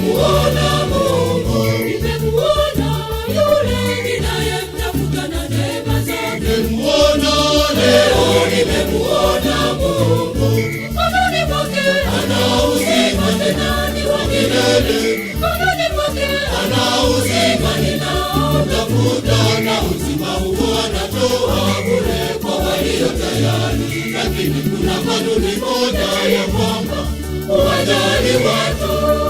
nimemuona Mungu, nimemuona yule ninayemtafuta na neema zake. Nimemuona leo, nimemuona Mungu, mkononi mwake ana uzima tena ni wa milele. Mkononi mwake ana uzima ninaotafuta, na uzima huo anatoa bure kwa walio tayari. Lakini kuna kanuni moja ya kwamba huwajali watu.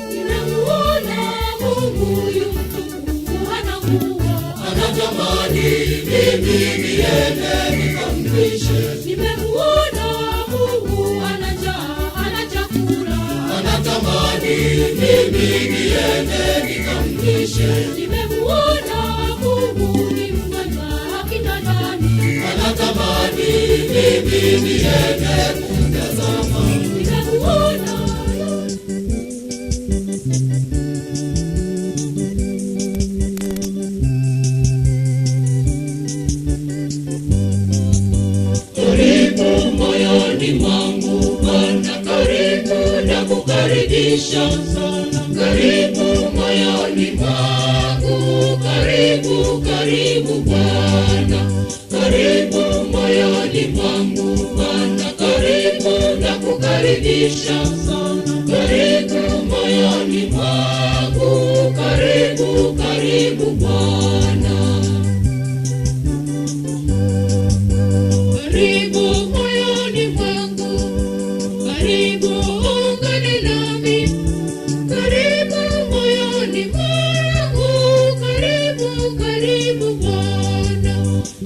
Nimemuona Mungu yu mtukufu, anakuwa anatamani mimi niende nikamlishe. Nimemuona Mungu ana njaa, ana chakula, anatamani mimi niende nikamlishe. Nimemuona Mungu ni mgonjwa kitandani, anatamani mimi niende kumtazama. Nimemuona karibu moyoni mwangu Bwana, karibu na kukaribisha sana. Karibu moyoni mwangu, karibu karibu Bwana. Karibu moyoni mwangu Bwana, karibu na kukaribisha sana. Karibu moyoni mwangu, karibu karibu Bwana. Karibu moyoni mwangu, karibu ungane nami. Karibu moyoni mwangu, karibu karibu Bwana.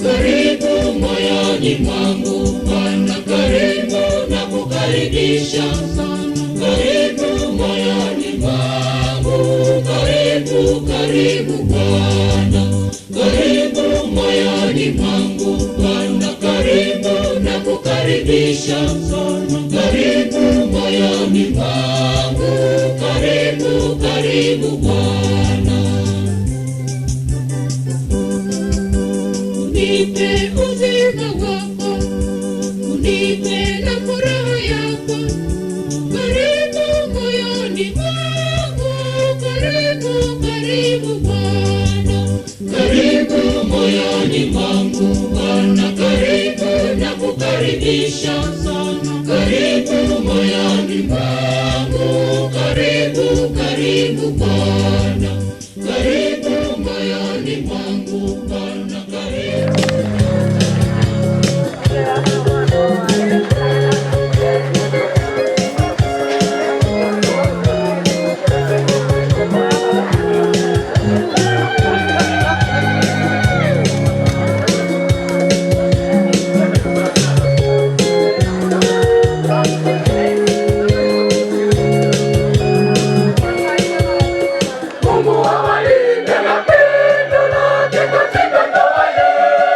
Karibu moyoni mwangu Bwana, karibu na kukaribisha sana. Karibu moyoni mwangu, karibu karibu Bwana. Karibu moyoni mwangu Bwana, karibu na kukaribisha sana. Karibu moyoni mwangu, karibu karibu Bwana. Unipe uzima wako, unipe na furaha yako. Karibu moyoni mwangu, karibu karibu Bwana. Karibu moyoni mwangu Bwana, karibu na kukaribisha sana. Karibu moyoni mwangu, karibu karibu Bwana. Karibu moyoni mwangu Bwana, karibu. Mungu awalinde na pendo lake katika ndoa yenu.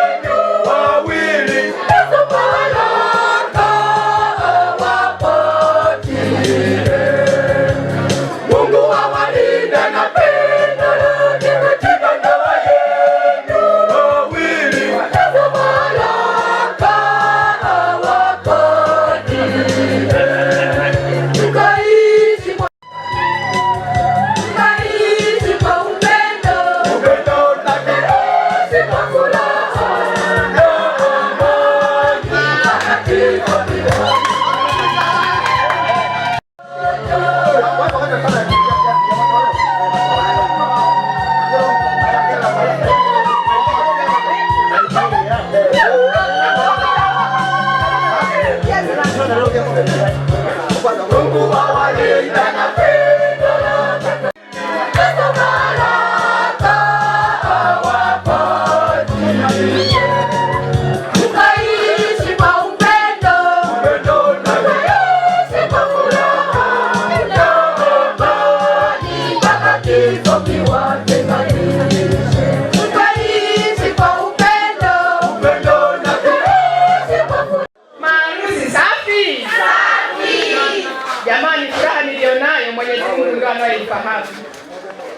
mfahamu.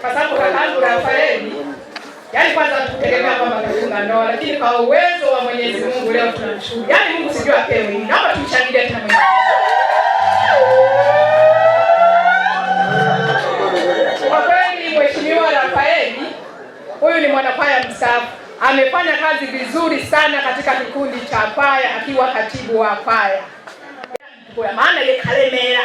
Kwa sababu kakaangu Rafaeli, yaani kwanza tutegemea kwamba atafunga ndoa, lakini kwa uwezo wa Mwenyezi Mungu leo tunamshukuru. Yaani Mungu sijui apewe nini. Naomba tumshangilie tena Mwenyezi Mungu. Kwa kweli Mheshimiwa Rafaeli, huyu ni mwanakwaya mstaafu. Amefanya kazi vizuri sana katika kikundi cha kwaya akiwa katibu wa kwaya. Kwa maana ye Kalemera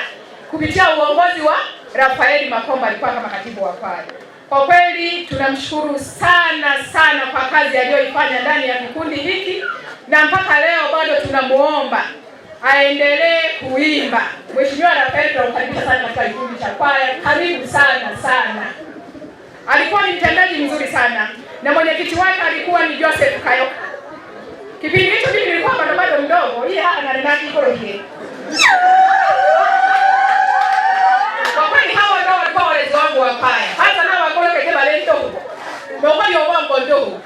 kupitia uongozi wa Rafaeli Makomba alikuwa kama katibu wa kwaya. Kwa kweli tunamshukuru sana sana kwa kazi aliyoifanya ndani ya kikundi hiki, na mpaka leo bado tunamuomba aendelee kuimba. Mheshimiwa Rafaeli tunamkaribisha sana katika kikundi cha kwaya. Karibu sana sana. Alikuwa ni mtendaji mzuri sana na mwenyekiti wake alikuwa ni Joseph Kayoka. Kipindi hicho mimi nilikuwa bado mdogo, hii hapa na Renati iko hivi. Kwa kweli hawa ndio walikuwa walezi wangu wa kwaya. Hata nao wakoloke kema lento. Ndio kwa hiyo wangu ndio.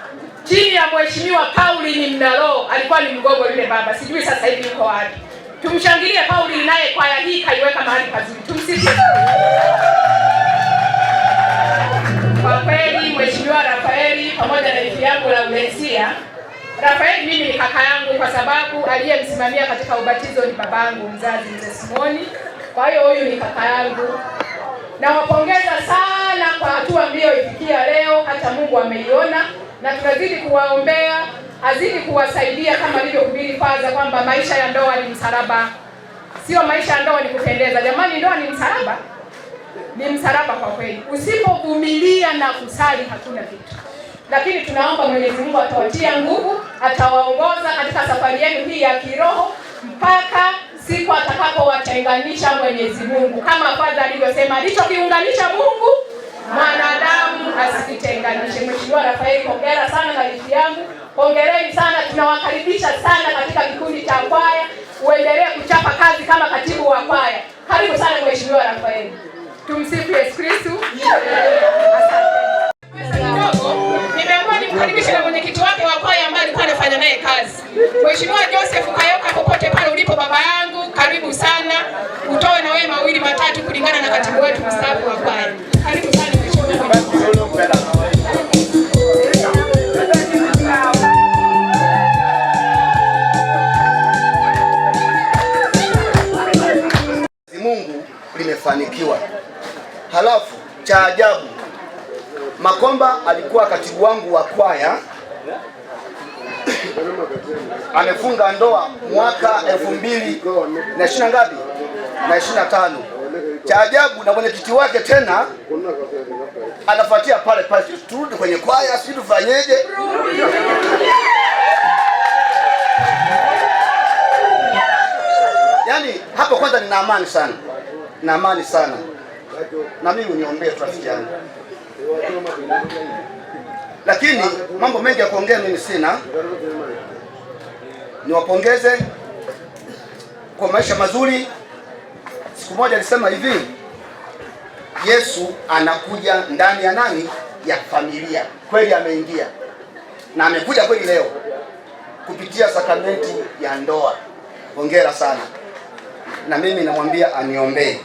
Chini ya Mheshimiwa Pauline Mnalo alikuwa ni mgogo yule baba. Sijui sasa hivi yuko wapi. Tumshangilie Pauline naye kwaya hii kaiweka mahali pazuri. Tumsifu. Kwa kweli Mheshimiwa Rafaeli pamoja na ifi yangu Laurencia. Rafaeli mimi ni kaka yangu kwa sababu aliyemsimamia katika ubatizo ni babangu mzazi Mzee Simoni. Kwa hiyo huyu ni kaka yangu. Nawapongeza sana kwa hatua mlioifikia leo, hata Mungu ameiona, na tunazidi kuwaombea, azidi kuwasaidia kama alivyohubiri Faza kwamba maisha ya ndoa ni msalaba. Sio maisha ya ndoa ni kupendeza. Jamani, ndoa ni msalaba. Ni msalaba kwa kweli. Usipovumilia na kusali hakuna kitu. Lakini tunaomba Mwenyezi Mungu atawatia nguvu, atawaongoza katika safari yenu hii ya kiroho mpaka siku atakapowatenganisha Mwenyezi Mungu. Kama Faza alivyosema, alichokiunganisha Mungu mwanadamu asikitenganishe. Mheshimiwa Rafaeli, hongera sana na rafiki yangu. Hongereni sana, tunawakaribisha sana katika kikundi cha kwaya. Uendelee kuchapa kazi kama katibu wa kwaya. Karibu sana Mheshimiwa Rafaeli. Tumsifu Yesu Kristo. Nimeamua nimkaribishe na mwenyekiti wake wa kwaya ambaye alikuwa anafanya naye kazi. Mheshimiwa Joseph Kayoka, popote pale ulipo baba yangu, karibu sana. Utoe na wewe mawili matatu kulingana na katibu wetu mstaafu wa kwaya. Karibu sana Mheshimiwa. Mungu limefanikiwa. Halafu cha ajabu, Makomba alikuwa katibu wangu wa kwaya. Amefunga ndoa mwaka 2020 ngapi? Na 25. Cha ajabu, na mwenyekiti wake tena anafuatia pale pale, turudi kwenye kwaya, sisi tufanyeje? Yaani hapo kwanza nina amani sana. Na amani sana. Na mimi uniombee rafiki yangu. Lakini mambo mengi ya kuongea mimi sina. Niwapongeze kwa maisha mazuri. Siku moja alisema hivi, Yesu anakuja ndani ya nani? Ya familia. Kweli ameingia. Na amekuja kweli leo kupitia sakramenti ya ndoa. Hongera sana. Na mimi namwambia aniombee.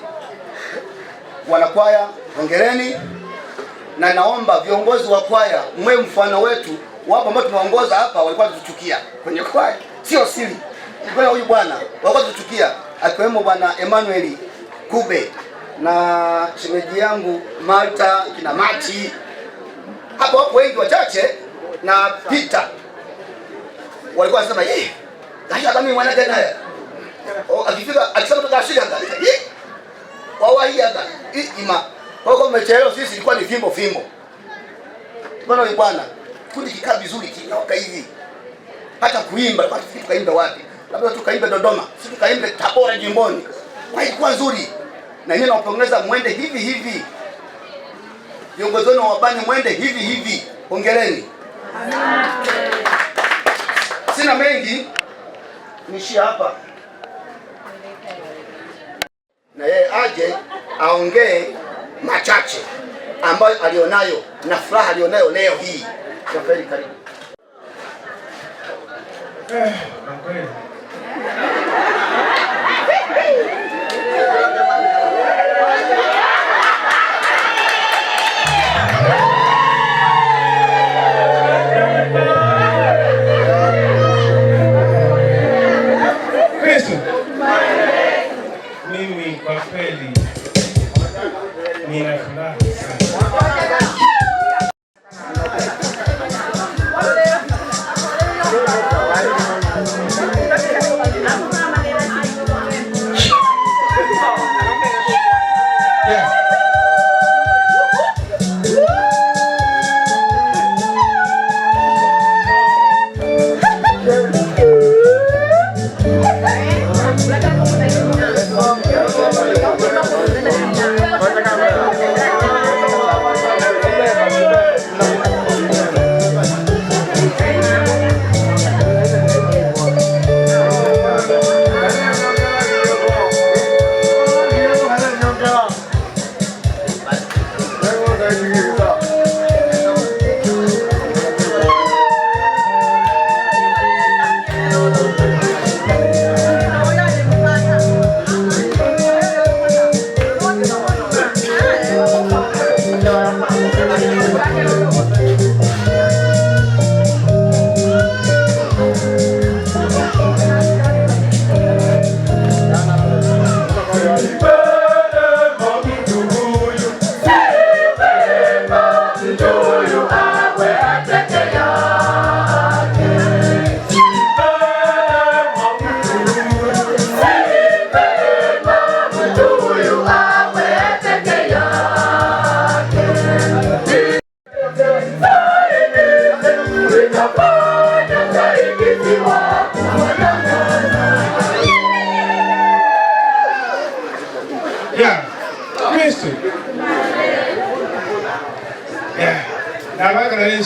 Wanakwaya, hongereni, na naomba viongozi wa kwaya mwe mfano wetu. Wapo ambao tumeongoza hapa walikuwa tuchukia kwenye kwaya. Sio siri. Kwa huyu bwana walikuwa tuchukia, akiwemo bwana Emmanuel Kube na shemeji yangu Malta kina Mati. Hapo wapo wengi wachache na Peter. Walikuwa wanasema, "Eh, hata mimi mwana tena." Akifika akisema tukashika ngani. Wawahi hapa. Ima. Kwa hiyo mmechelewa, sisi ilikuwa ni fimbo. Bwana, kundi kikaa vizuri kinaoka hivi. Hata kuimba, kwa sisi tukaimba wapi? Labda tukaimba Dodoma, sisi tukaimba Tabora jimboni. Kwa hiyo ilikuwa nzuri. Na yeye anapongeza mwende hivi. Viongozi wenu wa bani mwende hivi. Hongereni. Sina mengi. Nishia hapa. Na yeye aje aongee machache ambayo alionayo na furaha alionayo leo hii. Rafaeli, karibu.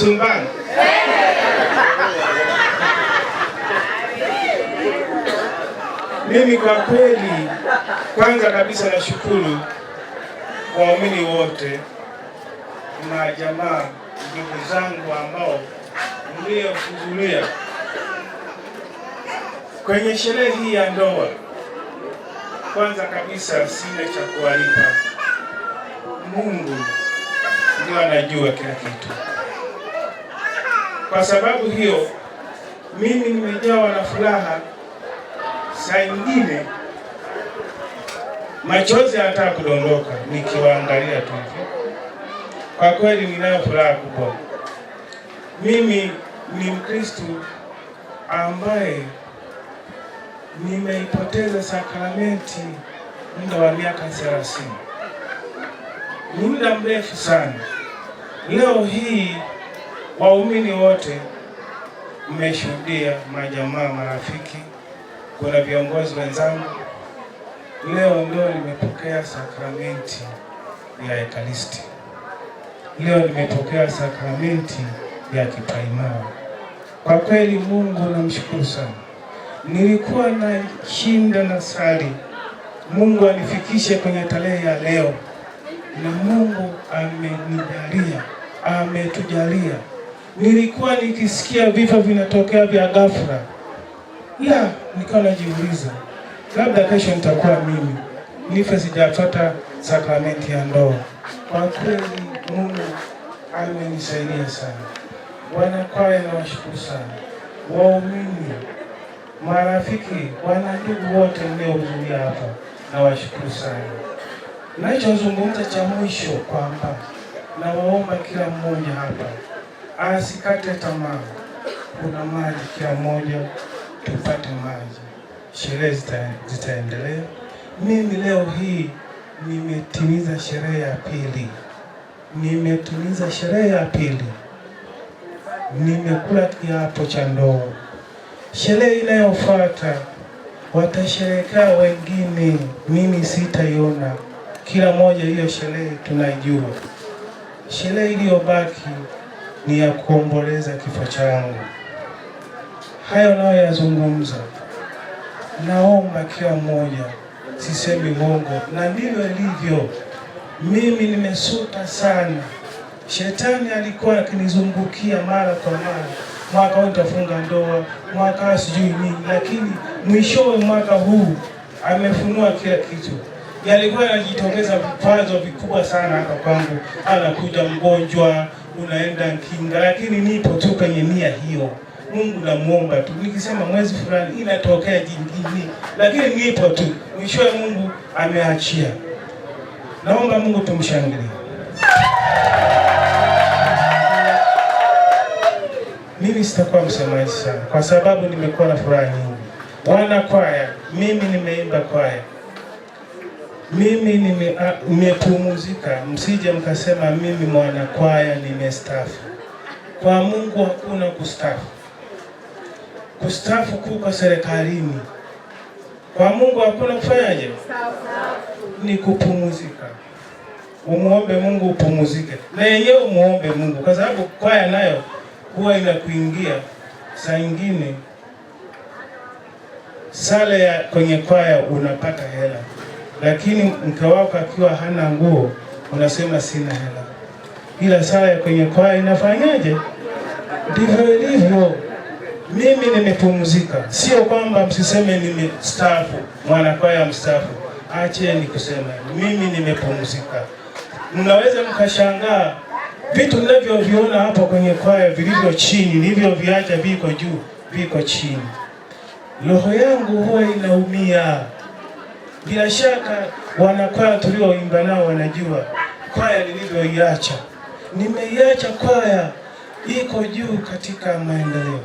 Msumbani. Mimi kwa kweli, kwanza kabisa nashukuru waumini wote na jamaa, ndugu zangu ambao mliohudhuria kwenye sherehe hii ya ndoa. Kwanza kabisa sina cha kuwalipa, Mungu ndio anajua kila kitu. Kwa sababu hiyo mimi nimejawa na furaha, saa nyingine machozi yanataka kudondoka nikiwaangalia tu. Kwa kweli ninayo furaha kubwa. Mimi ni Mkristo ambaye nimeipoteza sakramenti muda wa miaka 30. Ni muda mrefu sana. Leo hii waumini wote mmeshuhudia, majamaa, marafiki, kuna viongozi wenzangu. Leo ndio nimepokea sakramenti ya Ekaristi. Leo nimepokea sakramenti ya kipaimara. Kwa kweli Mungu namshukuru sana. Nilikuwa na shinda na sali Mungu anifikishe kwenye tarehe ya leo, na Mungu amenijalia, ametujalia. Nilikuwa nikisikia vifo vinatokea vya ghafla, nikawa najiuliza labda kesho nitakuwa mimi nife sijafuata sakramenti ya ndoa. Kwa kweli Mungu amenisaidia sana. Wanakwaya nawashukuru sana, waumini, marafiki, wana ndugu wote mliohudhuria hapa nawashukuru sana. Nachozungumza cha mwisho kwamba nawaomba kila mmoja hapa asikate tamaa. Kuna maji, kila mmoja tupate maji. Sherehe zitaendelea. Mimi leo hii nimetimiza sherehe ya pili. Nimekula kiapo cha ndoa. Sherehe inayofuata watasherehekea wengine, mimi sitaiona. Kila moja hiyo sherehe tunaijua. Sherehe iliyobaki ni ya kuomboleza kifo changu. Hayo nayo yazungumza. Naomba kila mmoja, sisemi uongo, na ndivyo ilivyo. Mimi nimesuta sana. Shetani alikuwa akinizungukia mara kwa mara, mwaka huu nitafunga ndoa, mwaka sijui nini, lakini mwishowe mwaka huu amefunua kila kitu. Yalikuwa yanajitokeza vikwazo vikubwa sana hapa kwangu. Anakuja mgonjwa, unaenda kinga, lakini nipo tu kwenye nia hiyo. Mungu namuomba tu, nikisema mwezi fulani inatokea jingine, lakini nipo tu. Mwishowe Mungu ameachia. Naomba Mungu tumshangilie. Mimi sitakuwa msemaji sana kwa sababu nimekuwa na furaha nyingi. Wana kwaya, mimi nimeimba kwaya. Mimi nimepumzika, msije mkasema mimi mwana kwaya nimestaafu. Kwa Mungu hakuna kustaafu. Kustaafu kuko serikalini. Kwa Mungu hakuna kufanyaje? Ni kupumzika. Umuombe Mungu upumzike. Na yenyewe umuombe Mungu kwa sababu kwaya nayo huwa inakuingia saa nyingine. Sala ya kwenye kwaya unapata hela, lakini mke wako akiwa hana nguo unasema sina hela. Ila sala ya kwenye kwaya inafanyaje? Ndivyo ilivyo. Mimi nimepumzika. Sio kwamba msiseme nimestaafu, mwana kwaya mstaafu. Acheni kusema mimi nimepumzika. Mnaweza mkashangaa vitu ninavyoviona hapa kwenye kwaya vilivyo chini, nilivyoviacha viko juu, viko chini. Roho yangu huwa inaumia. Bila shaka wanakwaya tulioimba nao wanajua kwaya nilivyoiacha. Nimeiacha kwaya iko juu katika maendeleo.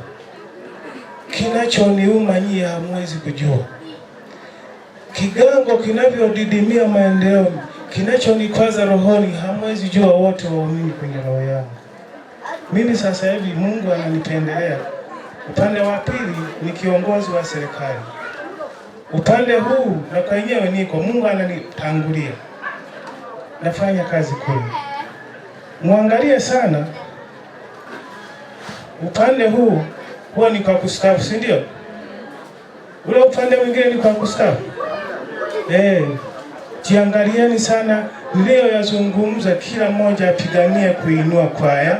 Kinachoniuma nyie hamwezi kujua. Kigango kinavyodidimia maendeleo, kinachonikwaza rohoni hamwezi jua wote waumini kwenye roho yangu. Mimi sasa hivi Mungu ananipendelea. Upande wa pili ni kiongozi wa serikali. Upande huu na kwenyewe niko, Mungu ananitangulia. Nafanya kazi kule. Muangalie sana upande huu huwa ni kwa kustaafu, si ndio? Ule upande mwingine ni kwa kustaafu. Jiangalieni sana niliyoyazungumza, kila mmoja apiganie kuinua kwaya,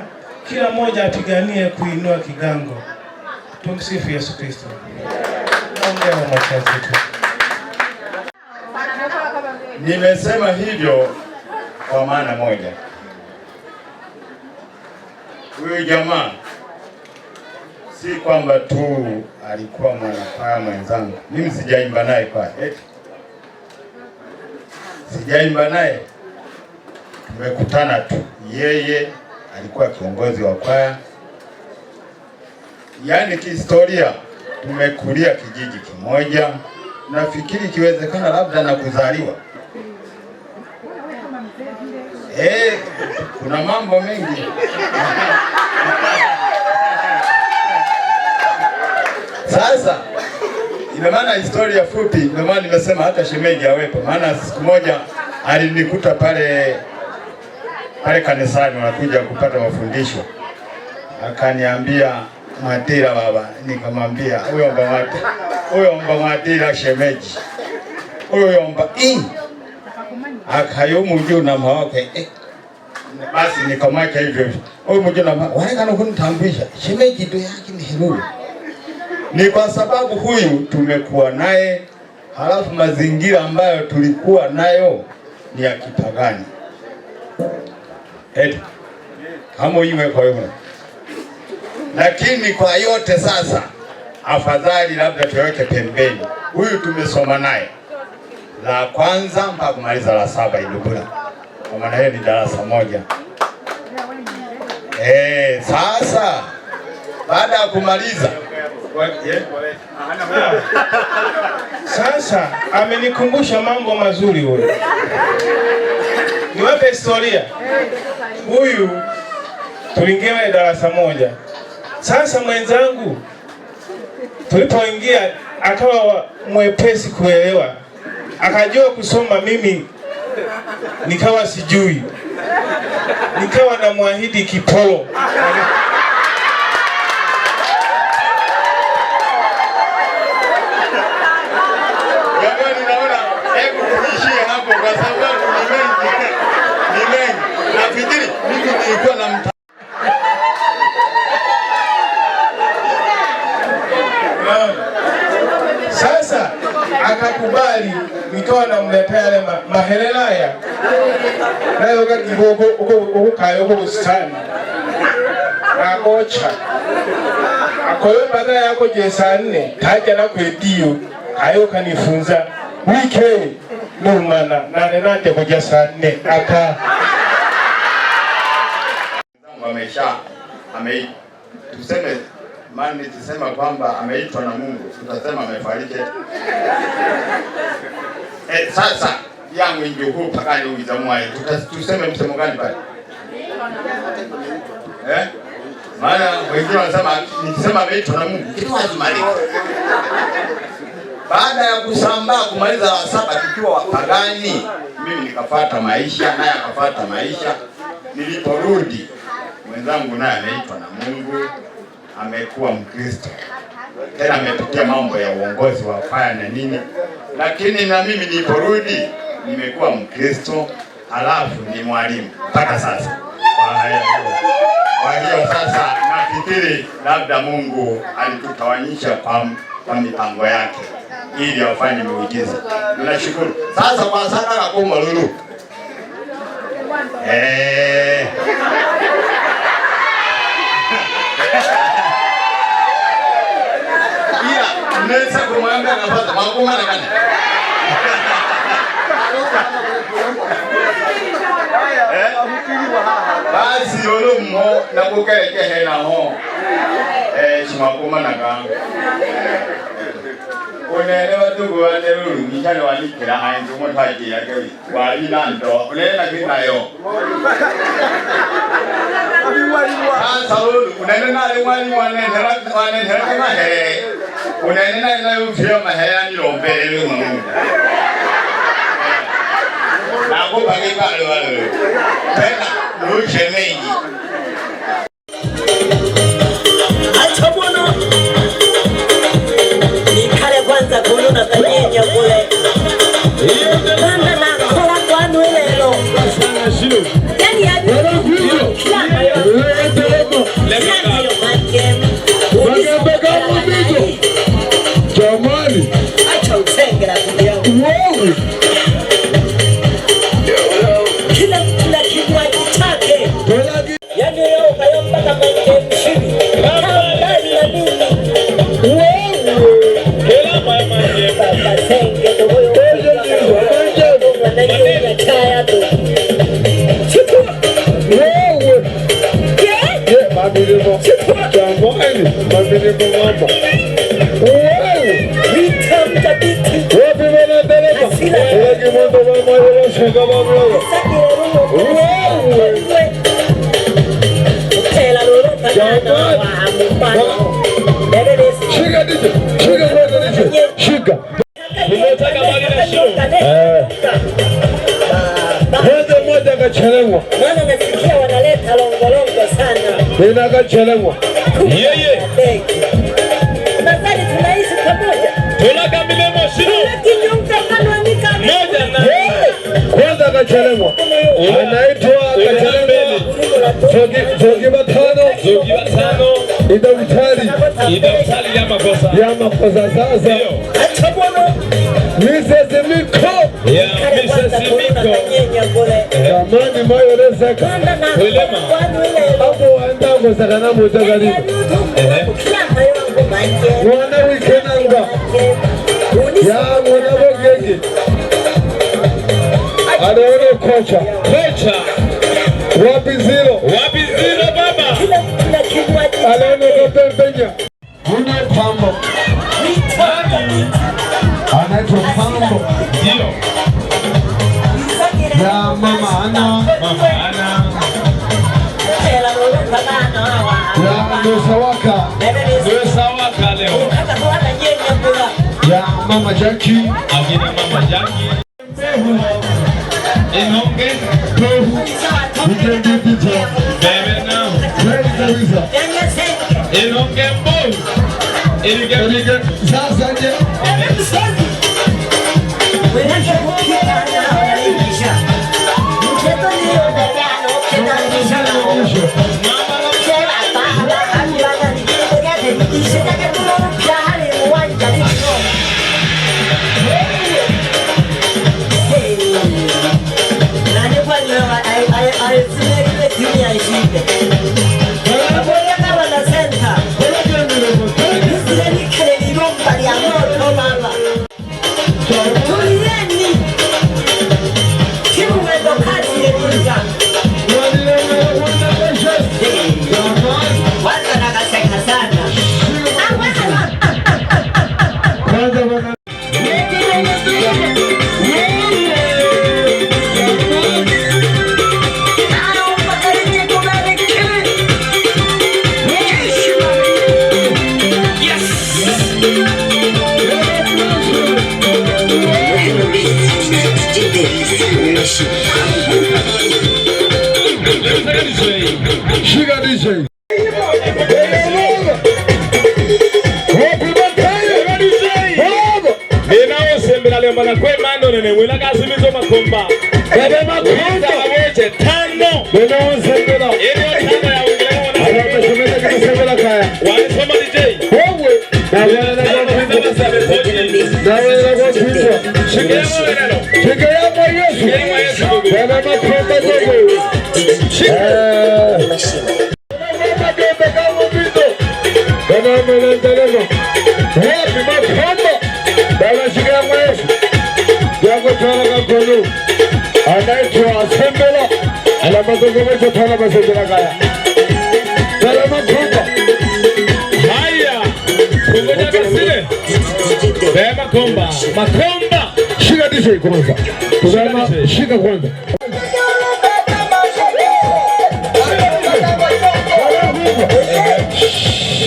kila mmoja apiganie kuinua kigango. Tumsifu Yesu Kristo. Naongea machache tu. Nimesema hivyo kwa maana moja. Huyu jamaa si kwamba tu alikuwa mwanakwaya mwenzangu. Mimi sijaimba naye kwaya. Sijaimba naye. Tumekutana tu. Yeye alikuwa kiongozi wa kwaya. Yaani kihistoria tumekulia kijiji kimoja. Nafikiri kiwezekana labda na kuzaliwa. Kuna mambo mengi. Sasa ina maana historia fupi, ndio maana nimesema hata shemeji awepo. Maana siku moja alinikuta pale kanisani wanakuja kupata mafundisho. Akaniambia, Mwatira baba, nikamwambia huyo mba Mwatira shemeji. Huyo mba akayomu juu na mawake. Basi nikamwacha hivyo. Huyo mjuu na mawake wanekana kunitambulisha shemeji ndio yake ni Heruru. Ni kwa sababu huyu tumekuwa naye, halafu mazingira ambayo tulikuwa nayo ni ya kipagani. Kama iwe kwa hiyo. Lakini kwa yote sasa, afadhali labda tuweke pembeni. Huyu tumesoma naye la kwanza mpaka kumaliza la 7 Ilugula. Kwa maana hiyo ni darasa moja. Sasa baada ya kumaliza sasa amenikumbusha mambo mazuri huyu. Niwape historia. Huyu tuliingia darasa moja. Sasa mwenzangu tulipoingia akawa mwepesi kuelewa. Akajua kusoma, mimi nikawa sijui. Nikawa na muahidi kipolo. Kwa sababu ni mengi. Nafikiri mimi nilikuwa na sasa akakubali, nikawa namletea yale mahelelaya nayo uko kayo uko bustani akocha akoyo baada yako je saa 4 kaja na kwedio kayo kanifunza wike numana nane nande kuja saa 4 aka tuseme maana tusema kwamba ameitwa na Mungu, tutasema amefariki. Sasa yangu injuhu pakali uizamwa, tuseme msemo gani pale? Maana wengine wanasema nikisema ameitwa na Mungu kitu hakimaliki. Baada ya kusambaa kumaliza la 7 tukiwa wapagani, mimi nikafuata maisha, naye akafuata maisha. Niliporudi mwenzangu naye ameitwa na Mungu, amekuwa Mkristo. Tena amepitia mambo ya uongozi wa kwaya na nini. Lakini na mimi niliporudi nimekuwa Mkristo, halafu ni mwalimu mpaka sasa. Kwa hiyo sasa nafikiri labda Mungu alitutawanyisha kwa mipango yake ili afanye miujiza. Tunashukuru. Sasa kwa saka kwa Malulu. Nesa kumwambia nafasi makuma na kani. Basi olumo na kukeleke hena ho. Shimakuma na kani. Unaelewa tu wane lulu nishale walikira haindu mtaji yake wali nando unaelewa kinayo. Sasa lulu unaelewa na wali wanendelea kama he. Unaelewa na yufia mahaya ni lombele Mungu. Na kubaki pale wale. Tena luche mengi. Kila kinywaji chake. Yani leo ukayomba kama mshindi. Kama ndani ya nini? Hela mama ye. Baba senge to huyo. Mwanangu chaya tu. Chukua. Wewe. Ye mabirimo. Jambo hili mabirimo mama. Wewe. Vitamta biti. Wapi mwana dereva? Wewe kimondo mama yeye shaka mama. Wewe. Tela lolo kana wa mpano. Shika DJ. Shika wewe DJ. Shika. Nimetaka mali na show. Moja kachelewa. Maana nasikia wanaleta longolongo sana. Nina kachelewa. Yeye. Nadhani tunaishi pamoja. Tunakamile moshino. Kinyonga kama nika. Moja na. Kwanza kachelewa. Anaitwa kachelewa. Zogi batano. Idamtali ya makosa sasa. Acha bwana. Mrs. Miko. Mrs. Miko. Jamani mayorezeka. Welema. Hapo andango sakana mutagari. Mwana wikenanga. Ya mwana bogege. Anaona kocha. Wapi zero baba. Anaona pembenya. Kuna pambo. Anaitwa pambo. Ndio. Ya mama ana. Ya dosawaka leo. Ya mama Jackie. Akina mama Jackie. Enonge. Bebe now. Enonge mbo. Enonge. Sasa je. Shika DJ. Bana kwe mando nene wela kasimizo makomba. Bebe makomba waje tano. Bebe onsembela. Ile tano ya ungelewa wana. Ala meshemeza kama sembela kaya. Wale soma DJ. Wewe. Dawa na kwa kuipo. Shikemo weneno. Shikemo Yesu. Shikemo Yesu. Bebe makomba wewe. Bebe kama vito. Bebe mwenendelemo. Wapi makomba. Bebe shikemo Yesu. Yango tala kakono. Anaitwa Asembela. Alamazogomecho tala masembela kaya. Tala makomba. Haya. Kungoja kasile. Bema komba. Makomba. Shika DJ kwanza. Kuzama shika kwanza.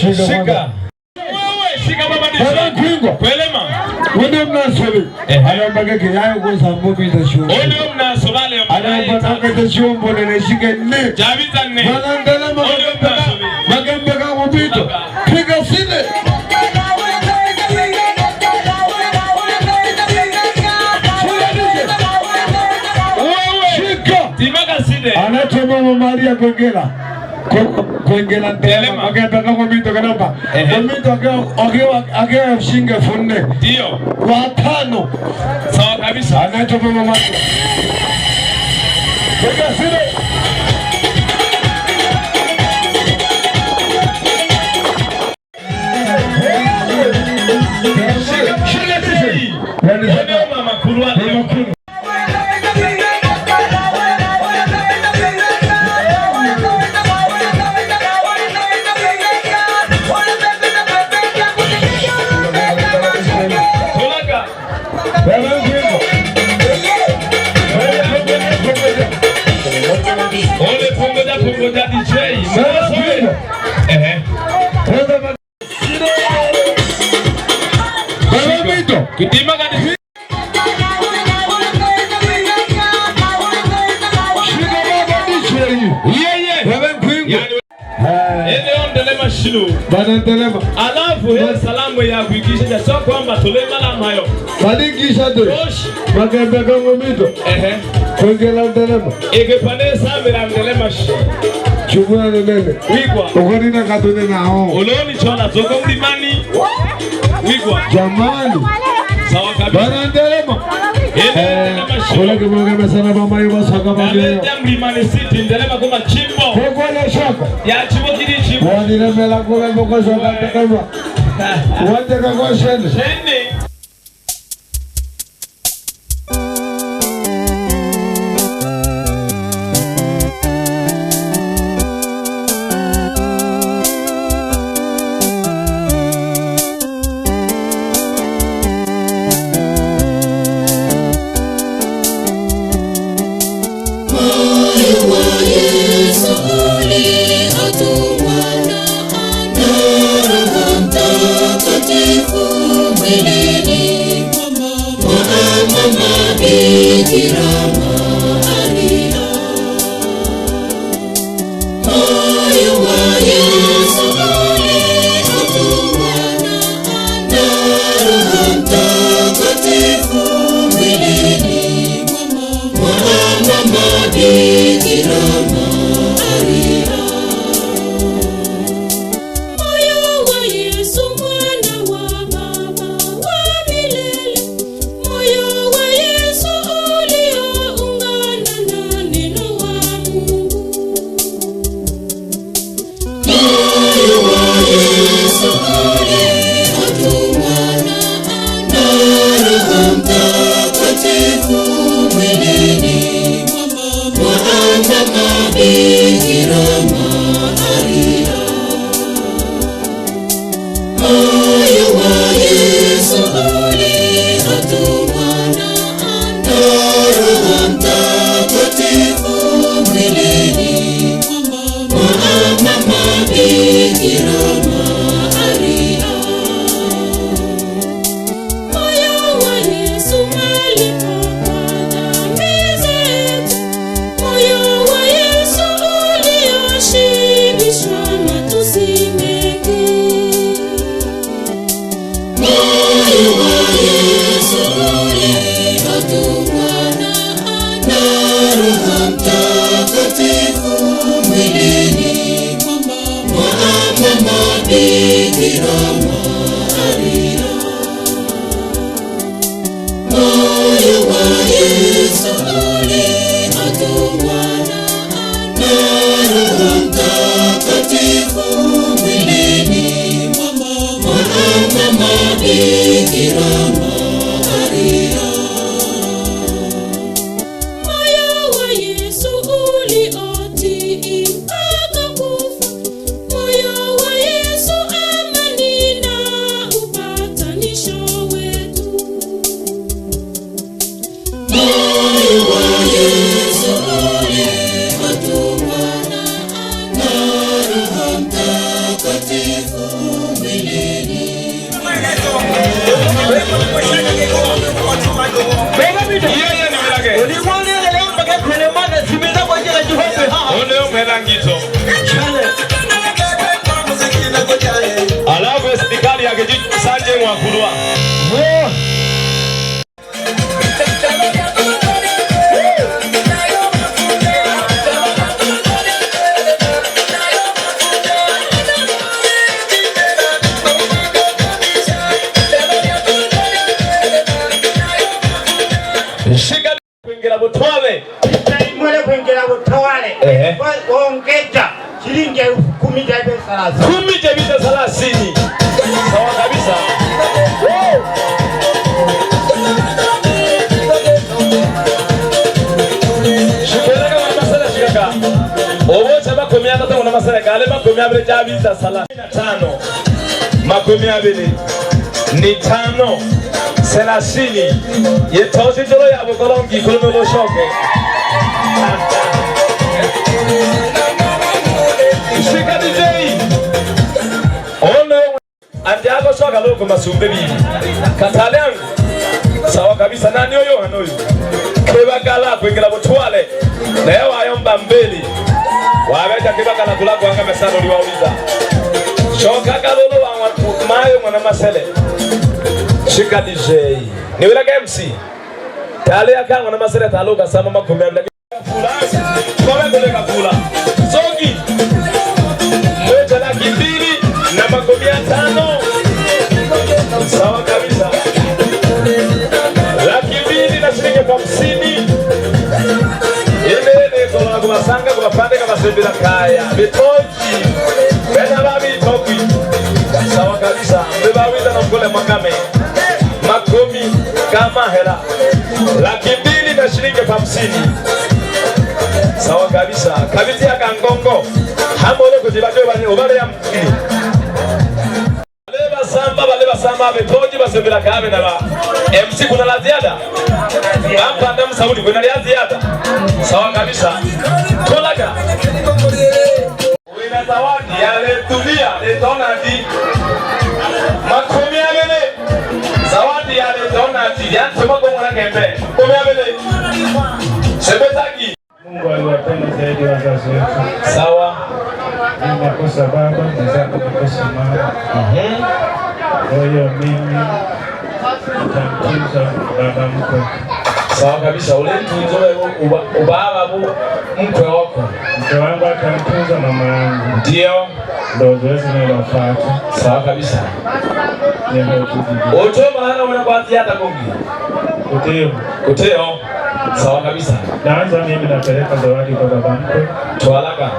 Shika. Shika baba DJ. Kwelema. Wende mnasoli. Alambageke yayo kwa sambuki itashuwa. Wende mnasolale ya mnaita. Alambageke itashuwa mbone neshike ne. Javiza ne. Malangala magambeka mubito. Piga sile. Shika. Timaga sile. Anachoma Maria Kwengela. Kwengela telema. Magambeka mubito kanamba. Mubito agewa shinge funne. Dio. Watano. Sawa kabisa. kabisa. Anaitwa Mama Mati. Weka sile. Mama Kuru. Pongoja DJ. Kitima gani? Alafu salamu ya kuikisha sio kwamba tulema la mayo. Badikisha tu. Magembe kongo mito. Kongela ndelema. Ekepane samira ndelema shi. Chuguna ndelele. Wigwa. Ugonina katone na hao. Oloni chola zoko mlimani. Wigwa. Jamani. Sawa kabisa. Bana ndelema. Kule kimoga mesana mama yuwa saka mabyo. Mlimani city ndelema kuma chimbo. Kogole shaka. Ya chimbo kidi chimbo. Wanile mela kule moko shaka tekema. Wandeka kwa shende. Shende. ongeza shilingi 10 jabe 30. 10 jabe 30. Sawa kabisa. Shikera kama masala shikaka. Obo chaba komia tata una masala kale makomia bile jabe 35. Makomia bile ni 5 30. Yetoshi jolo ya bokolongi kolomelo shoke. Shika DJ. Ono andiago shoka loko masumbe bibi. Katalian. Sawa kabisa nani oyo hanoyo. Kebagala kwengela botwale. Leo ayomba mbeli. Wabeja kebagala kula kwanga mesano liwauliza. Shoka kalolo wa mayo mwana masele. Shika DJ. Ni wila MC. Tale akanga na masele taloka sama makomea bila kula. Kome kulega kula. Sogi. Moja laki 2 na makomea 5. Sawa kabisa. Laki 2 na shilingi 50. Ile kola kwa sanga kwa pande kama sebila kaya. Bitoji. Bena babi toki. Sawa kabisa. Mbebawita na mkole makame. Makomi kama hela. Laki 2 na shilingi 50. Sawa kabisa. Kabiti ya kangongo. Hamolo kujibajwe bani obale ya mkili. Baleba samba betoji basebela kabe na ba. MC kuna la ziada. Hapa ndamu Saudi kuna la ziada. Sawa kabisa. Tolaga. Wina zawadi yale tulia letonadi. Makomia bele. Zawadi yale letonadi. Yanto magongo na kembe. Komia bele. Sebetaki. Mungu aliwapenda zaidi wazazi wetu. Sawa. Nimekosa baba, mwenzangu nimekosa mama. Kwa hiyo mimi nitamtunza baba mkwe. Sawa kabisa. Ule mtunzoe ubaba mkwe wako. Mkwe wangu atamtunza mama yangu. Ndio. Ndio zoezi nilofuata. Sawa kabisa. Oto maana unakuanzia hata kongi. Kuteo. Sawa kabisa. Naanza mimi napeleka zawadi kwa baba mkwe. Twalaka.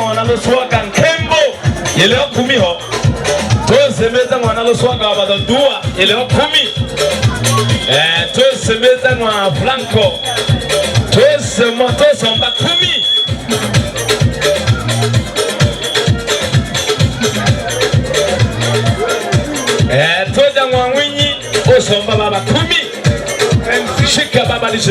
Wanaloswaga nkembo yeleo 10 ho. Tosemeza wanaloswaga abadodua yeleo 10. Tosemeza mwa Franco. Tosomba 10. Toja mwa Mwinyi osomba baba 10. Shika baba DJ.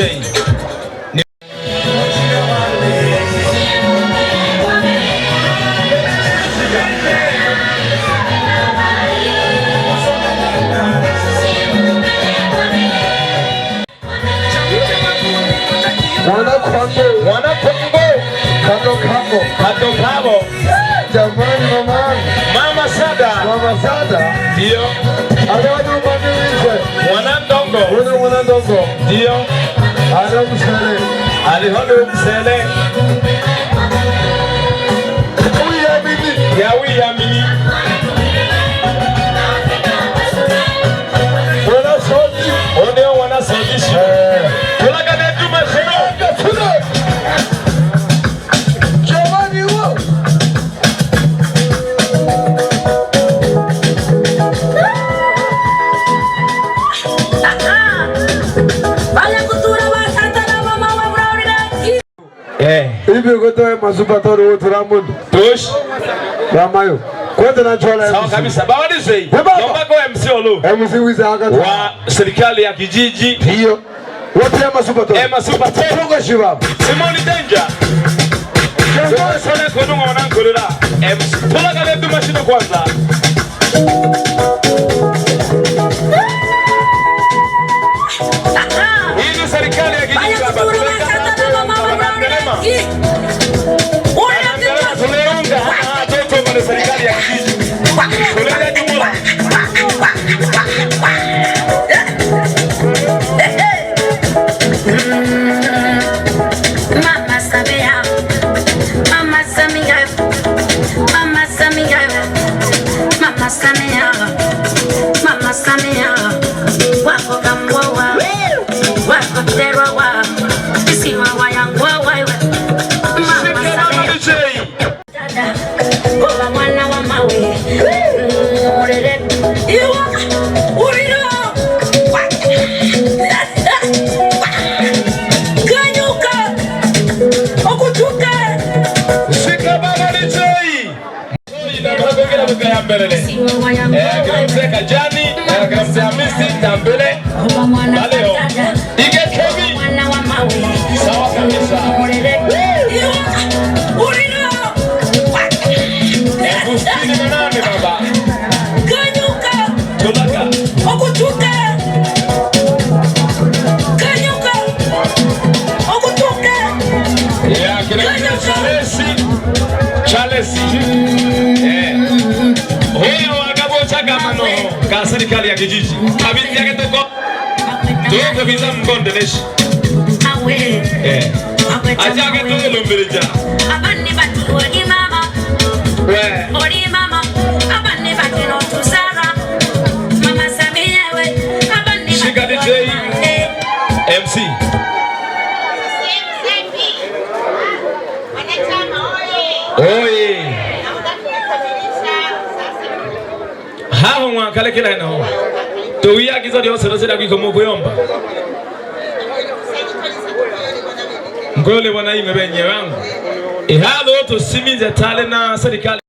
Mwana Kongo Kado Kabo Jamani Mama Sada Dio Mwana Ndongo Dio Alihono Msele Yawi Yamini Oneo wana sodishi Tulaga netu mashino Giovanni wo Ibi gotoe masupatori wote ramundo. Tush Ramayo. Kwenda na chola. Sawa kabisa. Bawadi sei. Nomba kwa MC Olu. MC wiza akata. Wa serikali ya kijiji. Hiyo. Wote ya masupatori. Masupatori. Funga shibabu. Simoni Danger. Kwa sana kodunga wanankolera. MC. Tula kale tu mashino kwanza. Hii ni serikali ya kijiji hapa. Tuleunga toto kwa serikali ya kijiji. Tuleta jumla. Mama Samia kina mzee Kajani, kina mzee Hamisi Tambele. Leo Igekemi. Sawa kabisa. Kusini manane baba. Kanyuka. Tulaka. Okutuka. Kanyuka. Okutuka. Ya kina Chalesi. Huyo wakabocha gamano ka serikali ya kijiji. Kabiti yake toko. Dogo biza mkondeneshi. Ajaga to lumbereja. Abani batu odi mama. Odi mama. Abani batu no tusara. Mama Samia we. Abani Shika DJ. MC. Oye. Hao mwakale kila nao. Tuya kizo dio sera kwikomo kuyomba. Ngole wana ime benye wangu. Ihalo to simiza tale na serikali.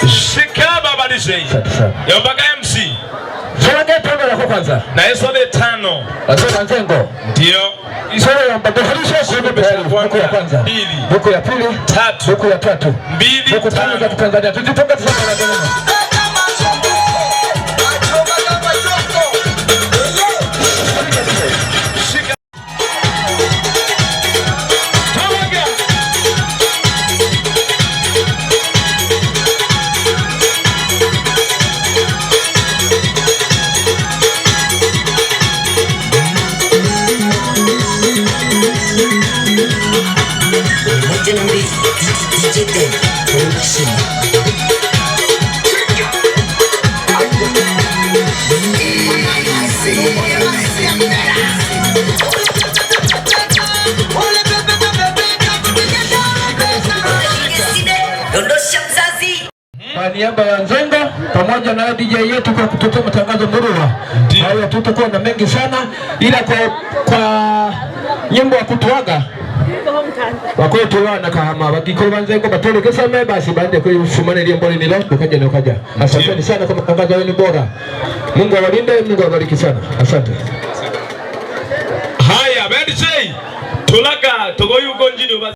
Shika baba DJ. Yombaga MC. Zonge tendo la kwa kwanza. Na isole 5. Wasema nzengo. Ndio. Isole ya mpaka halisha sio buku ya kwanza. 2. Buku ya pili 3. Buku ya 3. 2. Buku 5 za Tanzania. Tujifunga sana na Tanzania. Kwa niaba ya Nzengo pamoja na DJ yetu kwa kutupa matangazo murua. Hayo tutakuwa na mengi sana, ila kwa nyimbo ya kutuaga wakwetu wana kahama wakikoma Nzengo batole kesame basi bande kwa shumana ile mbole nilo tukaja na ukaja. Asanteni sana kwa matangazo yenu bora. Mungu awalinde, Mungu awabariki sana. Asante. Haya, BDJ tulaga togoyu ugonjini basi.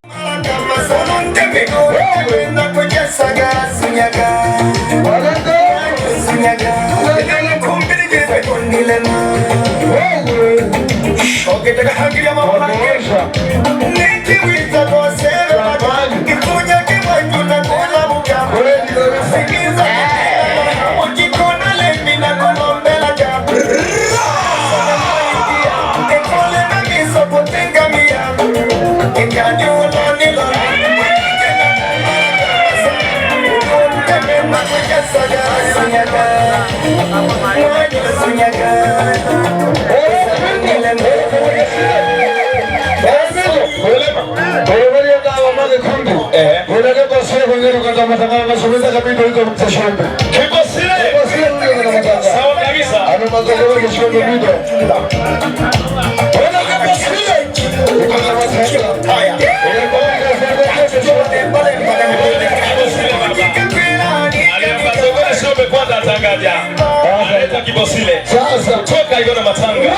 Aleta Kibosile. Sasa toka iko na matanga.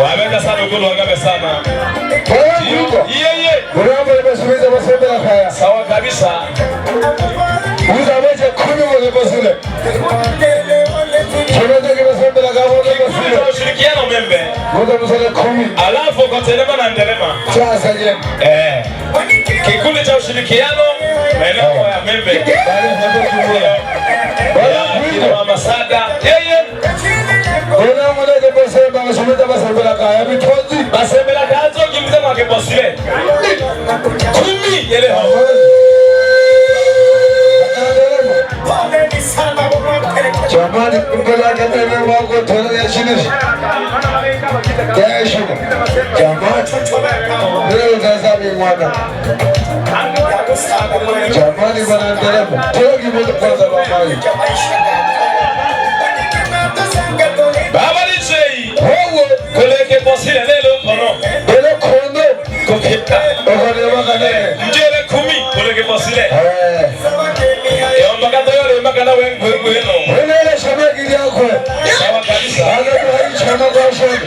Wameka sana ugolo wangabe sana. Yeye. Bwana nimesubiri masembe la kaya. Sawa kabisa. Uza meje 10 wa Kibosile. Tunataka Kibosile la kaya wa Kibosile. Ushirikiano membe. Uza msale 10. Alafu kwa telema na ndelema. Sasa je. Kikundi cha ushirikiano maeneo ya membe. Mama Sada yeye ona mwana de Boseba masumeta basembela kaya mitozi basembela kazo kimze mwake Bosile 10 yele hapo jamani kumbe kama wako tole ya chini kesho jamani leo kazabi mwana jamani bana ndelemo togi moto kwanza mama Baba DJ koleke Bosile lelo kono lelo kono kokita okale wakale njere 10 koleke Bosile yomba kadoyo yomba kana wengu weno wele shamaki yako sawa kabisa ana kwa chama kwa shule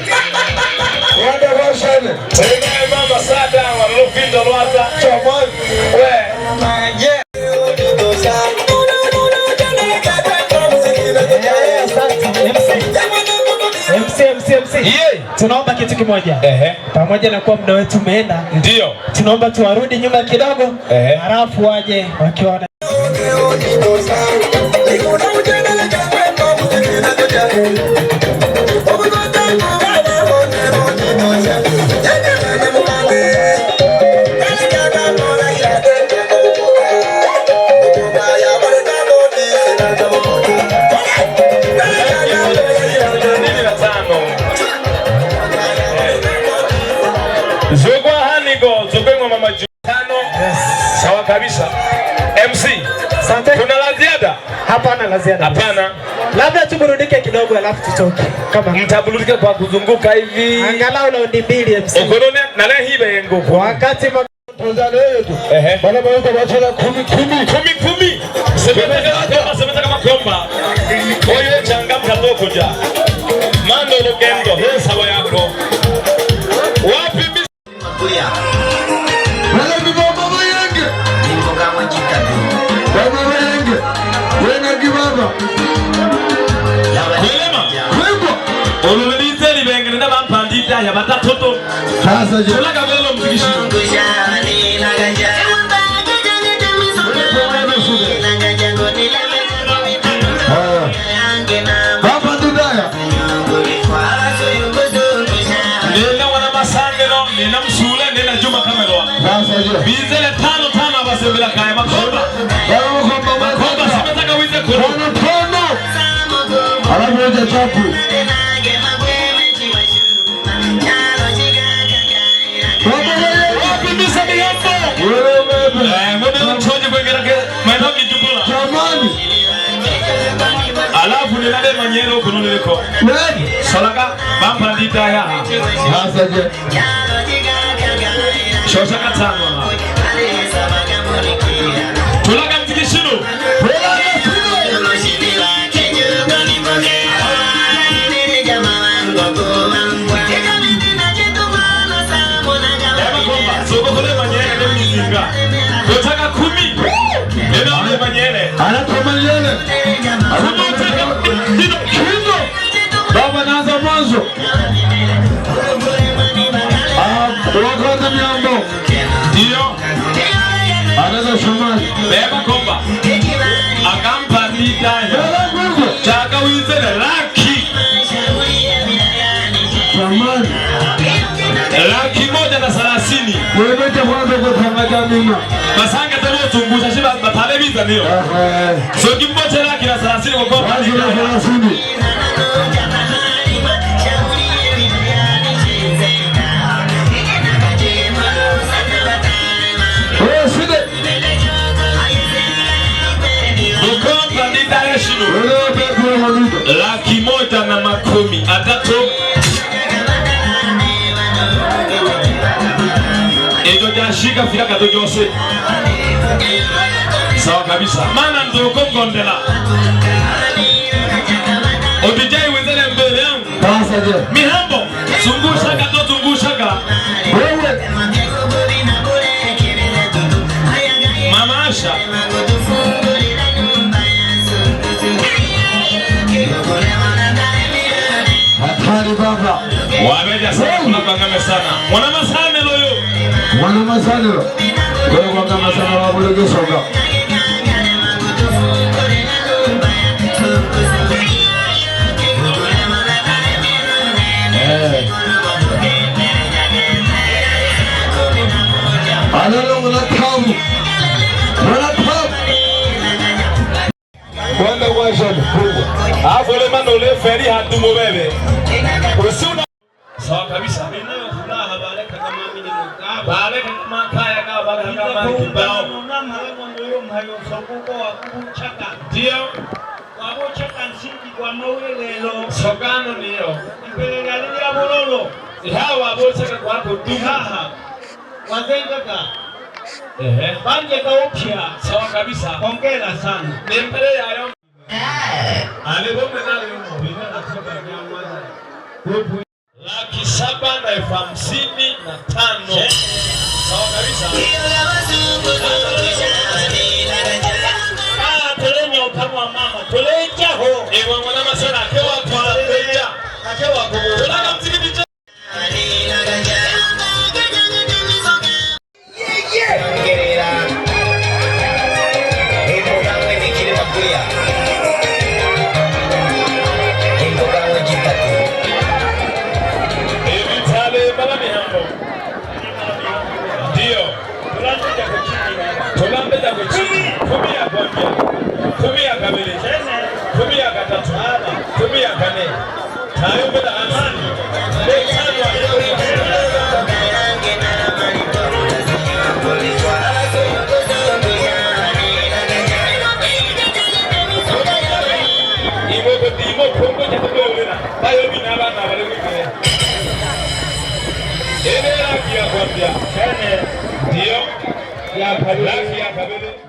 wanda kwa shule wewe mama Sada walofindo lwaza chamani we Tunaomba kitu kimoja. Pamoja na kuwa muda wetu umeenda. Ndio. Tunaomba tuwarudi nyuma kidogo. Halafu waje wakiwa sawa kabisa. MC, asante. Kuna la ziada? Hapana la ziada. Hapana. Labda tuburudike kidogo alafu tutoke. Kama mtaburudika kwa kuzunguka hivi. Angalau raundi 2 MC. Okolone na leo hibe yengo. Wakati Tanzania yetu. Bana maweza wachana 10. Semeta kama komba. Oyo changamka toko ja. Mando lugendo hesawa yako. Wapi misi? Wala mama yange. Nimboga mwajika tu. Mama yange. Wena kibaba. Kwelema. Kwembo. Olumelize libengene na bampandita ya batatoto. Sasa je. Tulaga velo mtikishi. Baba ndudaya. Nena wana masangelo, nena msule, nena juma kamelwa. Sasa je. Bizele tano abasembela kaya makomba. Makomba simetaka wize kuru. Tono. Alamoja chapu. Wapi misa miyambo? Mwene mchoji kwengera ke mainoki jubula. Jamani. Alafu nilale manyelo kunuliko. Nani? Solaka bamba ndita ya. Sasa je. Shosha katano. Tulaga mtikishinu. Kutaka 10. Nena ule manyele. Anatoa manyele. Kizo. Baba naanza mwanzo. Wakanda miambo. Ndio. Anaanza shomani. Beba komba. Akampa ndaya. Chaka wizele laki. Shomani. Laki moja na 30. Wewe kwanza kwa tangaza mima. Masanga tano tungusha shiba batale biza ndio. So kimbocha laki na 30 kwa Wazi na 30. Wewe side. Ukomba ni dare shino. Wewe pepo mwanito. Laki moja na 10. Atato. Ejo jashika fika kato jose. Sawa kabisa. Mana ndoko ngondela. Odijai wezele mbele yangu. Sasa je. Mihambo. Zungusha kato zungusha ka. Wewe. Mama Asha. Hatari baba. Wabeja sana kuna bangame sana. Mwana masane loyo. Mwana masane lo. Wewe kwa kama sana wabulege soga. Alalo mwana tamu. Mwana tamu. Wanda washabu. Afole manole feri hatumo bebe. Usuna. Sawa kabisa. Ninayo furaha baraka kama mimi mkaba. Baraka kama kaya kama baraka kama kibao. Mama wewe ndio mhayo sokuko wa kuchaka. Ndio. Wabo chaka nsingi kwa mawe lelo. Sogano ndio. Mbele ya lili ya bololo. Hawa bochaka kwa hapo Haha. Wazengaga. Banje kaopia. Sawa kabisa. Hongera sana. Nembele ya yo. Alibombe nalo yumo. Bila kutoka nyamaza. 7,50,500. Sawa kabisa. Tulenya ukamwa mama. Tuleja ho. Ewa mwana masana kewa kwa leja. Akewa kubo. Tulaga mtikiti. Tulambeja kuchini. Kumia kwambia. Kumia kabili. Kumia katatu. Kumia kane. Tayo mbeda hamsini. Tano wa hiyo. Imo kongo chakube ulina. Bayo binaba na wale wikile. Ene laki ya kwambia. Ndio. Ya kabili.